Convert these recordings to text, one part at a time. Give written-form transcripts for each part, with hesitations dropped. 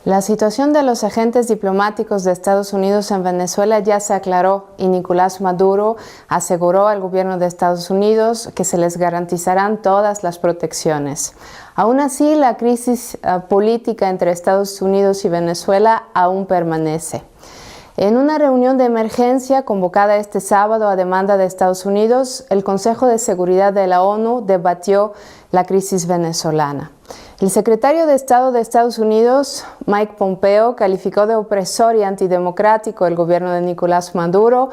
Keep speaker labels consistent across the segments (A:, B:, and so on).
A: La situación de los agentes diplomáticos de Estados Unidos en Venezuela ya se aclaró y Nicolás Maduro aseguró al gobierno de Estados Unidos que se les garantizarán todas las protecciones. Aún así, la crisis política entre Estados Unidos y Venezuela aún permanece. En una reunión de emergencia convocada este sábado a demanda de Estados Unidos, el Consejo de Seguridad de la ONU debatió la crisis venezolana. El secretario de Estado de Estados Unidos, Mike Pompeo, calificó de opresor y antidemocrático el gobierno de Nicolás Maduro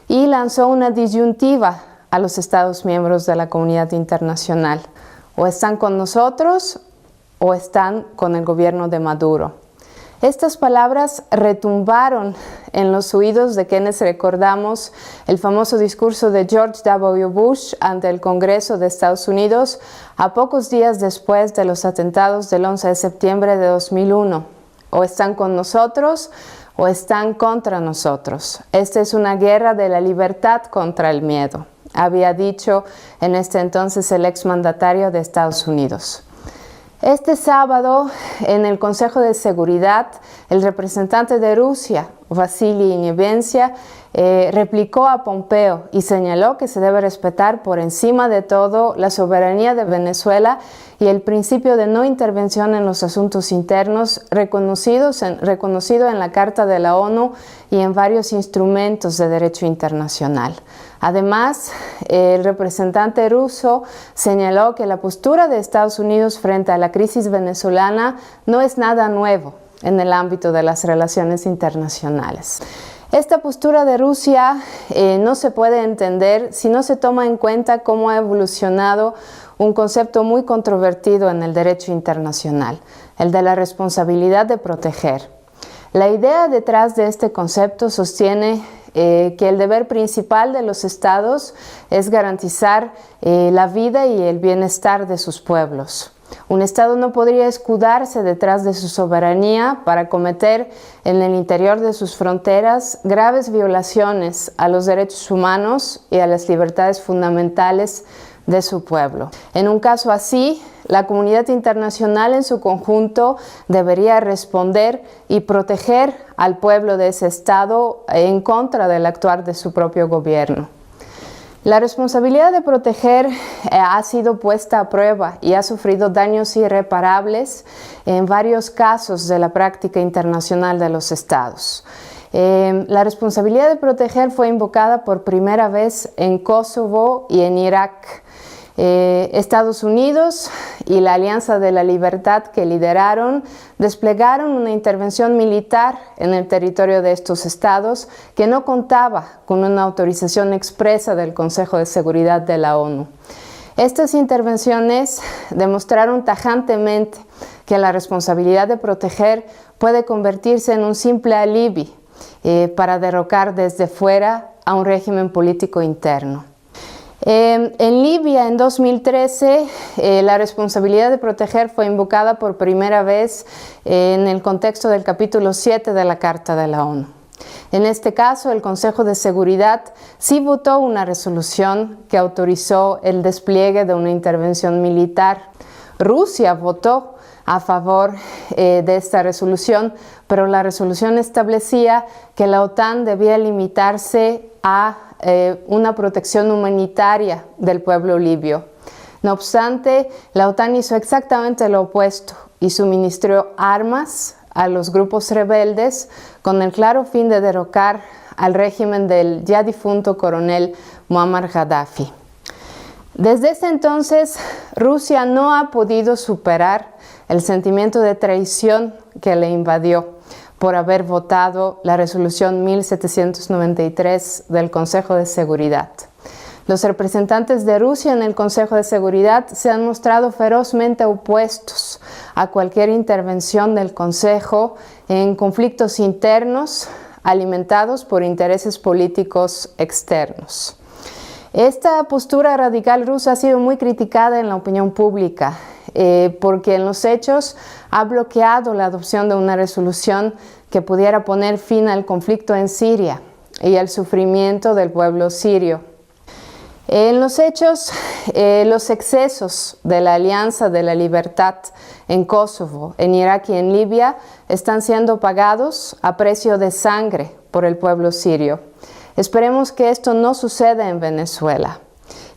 A: y lanzó una disyuntiva a los Estados miembros de la comunidad internacional. O están con nosotros o están con el gobierno de Maduro. Estas palabras retumbaron en los oídos de quienes recordamos el famoso discurso de George W. Bush ante el Congreso de Estados Unidos a pocos días después de los atentados del 11 de septiembre de 2001. O están con nosotros o están contra nosotros. Esta es una guerra de la libertad contra el miedo, había dicho en este entonces el exmandatario de Estados Unidos. Este sábado, en el Consejo de Seguridad, el representante de Rusia, Vasily Nevencia, replicó a Pompeo y señaló que se debe respetar por encima de todo la soberanía de Venezuela y el principio de no intervención en los asuntos internos reconocido en la Carta de la ONU y en varios instrumentos de derecho internacional. Además, el representante ruso señaló que la postura de Estados Unidos frente a la crisis venezolana no es nada nuevo en el ámbito de las relaciones internacionales. Esta postura de Rusia no se puede entender si no se toma en cuenta cómo ha evolucionado un concepto muy controvertido en el derecho internacional, el de la responsabilidad de proteger. La idea detrás de este concepto sostiene que el deber principal de los estados es garantizar la vida y el bienestar de sus pueblos. Un estado no podría escudarse detrás de su soberanía para cometer en el interior de sus fronteras graves violaciones a los derechos humanos y a las libertades fundamentales de su pueblo. En un caso así, la comunidad internacional en su conjunto debería responder y proteger al pueblo de ese estado en contra del actuar de su propio gobierno. La responsabilidad de proteger ha sido puesta a prueba y ha sufrido daños irreparables en varios casos de la práctica internacional de los estados. La responsabilidad de proteger fue invocada por primera vez en Kosovo y en Irak. Estados Unidos y la Alianza de la Libertad que lideraron desplegaron una intervención militar en el territorio de estos estados que no contaba con una autorización expresa del Consejo de Seguridad de la ONU. Estas intervenciones demostraron tajantemente que la responsabilidad de proteger puede convertirse en un simple alibi para derrocar desde fuera a un régimen político interno. En Libia, en 2013, la responsabilidad de proteger fue invocada por primera vez en el contexto del capítulo 7 de la Carta de la ONU. En este caso, el Consejo de Seguridad sí votó una resolución que autorizó el despliegue de una intervención militar. Rusia votó a favor de esta resolución, pero la resolución establecía que la OTAN debía limitarse a una protección humanitaria del pueblo libio. No obstante, la OTAN hizo exactamente lo opuesto y suministró armas a los grupos rebeldes con el claro fin de derrocar al régimen del ya difunto coronel Muammar Gaddafi. Desde ese entonces, Rusia no ha podido superar el sentimiento de traición que le invadió por haber votado la resolución 1793 del Consejo de Seguridad. Los representantes de Rusia en el Consejo de Seguridad se han mostrado ferozmente opuestos a cualquier intervención del Consejo en conflictos internos alimentados por intereses políticos externos. Esta postura radical rusa ha sido muy criticada en la opinión pública porque en los hechos ha bloqueado la adopción de una resolución que pudiera poner fin al conflicto en Siria y al sufrimiento del pueblo sirio. En los hechos, los excesos de la Alianza de la Libertad en Kosovo, en Irak y en Libia están siendo pagados a precio de sangre por el pueblo sirio. Esperemos que esto no suceda en Venezuela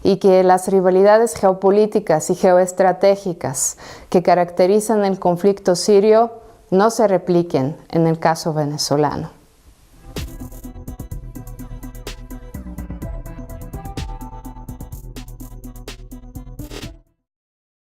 A: y que las rivalidades geopolíticas y geoestratégicas que caracterizan el conflicto sirio no se repliquen en el caso venezolano.